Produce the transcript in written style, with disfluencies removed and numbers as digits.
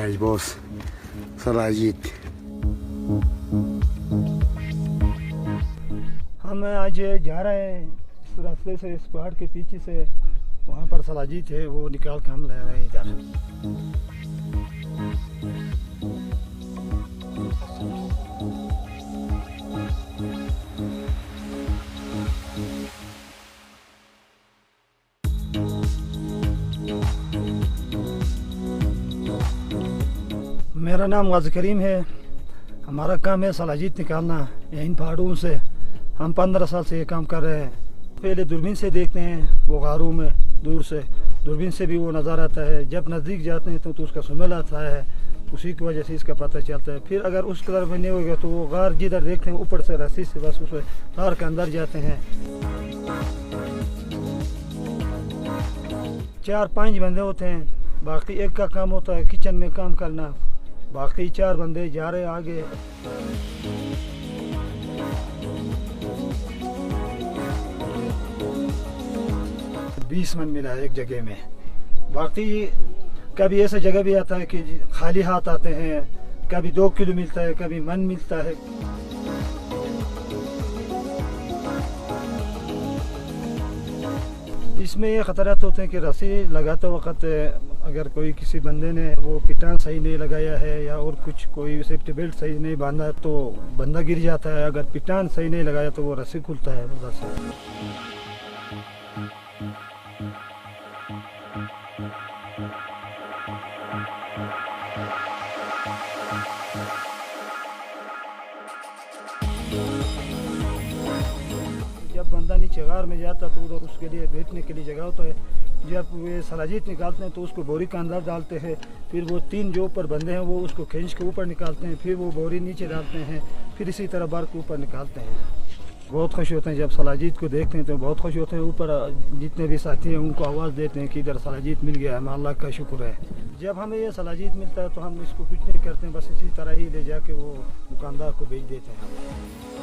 Nice boss. Shilajit. हम आज जा रहे हैं इस रास्ते से, इस पहाड़ के पीछे से वहाँ पर सलाजीत है, वो निकाल के हम ले रहे हैं इधर। मेरा नाम गाज़ी करीम है। हमारा काम है सलाजीत निकालना इन पहाड़ों से। हम 15 साल से ये काम कर रहे हैं। पहले दूरबीन से देखते हैं वो गारों में, दूर से दूरबीन से भी वो नज़र आता है। जब नज़दीक जाते हैं तो उसका स्मेल आता है, उसी की वजह से इसका पता चलता है। फिर अगर उस तरफ नहीं होगा तो वो गार जिधर देखते हैं ऊपर से रस्सी से बस उस गार के अंदर जाते हैं। 4-5 बंदे होते हैं, बाकी एक का काम होता है किचन में काम करना, बाकी 4 बंदे जा रहे आगे। बीस मन मिला है एक जगह में। बाकी कभी ऐसा जगह भी आता है कि खाली हाथ आते हैं, कभी 2 किलो मिलता है, कभी मन मिलता है। इसमें ये ख़तरात होते हैं कि रस्सी लगाते वक्त अगर कोई किसी बंदे ने वो पिटान सही नहीं लगाया है या और कुछ कोई सेफ्टी बेल्ट सही नहीं बांधा तो बंदा गिर जाता है। अगर पिटान सही नहीं लगाया तो वो रस्सी खुलता है उधर से। जब बंदा नीचे गार में जाता तो उधर उसके लिए बैठने के लिए जगह होता है। जब वे सलाजीत निकालते हैं तो उसको बोरी के अंदर डालते हैं, फिर वो 3 जो ऊपर बंदे हैं वो उसको खींच के ऊपर निकालते हैं, फिर वो बोरी नीचे डालते हैं, फिर इसी तरह बार के ऊपर निकालते हैं। बहुत खुश होते हैं जब सलाजीत को देखते हैं तो बहुत खुश होते हैं। ऊपर जितने भी साथी हैं उनको आवाज़ देते हैं कि इधर सलाजीत मिल गया है, अल्लाह का शुक्र है। जब हमें ये सलाजीत मिलता है तो हम इसको कुछ नहीं करते हैं, बस इसी तरह ही ले जाके वो दुकानदार को बेच देते हैं।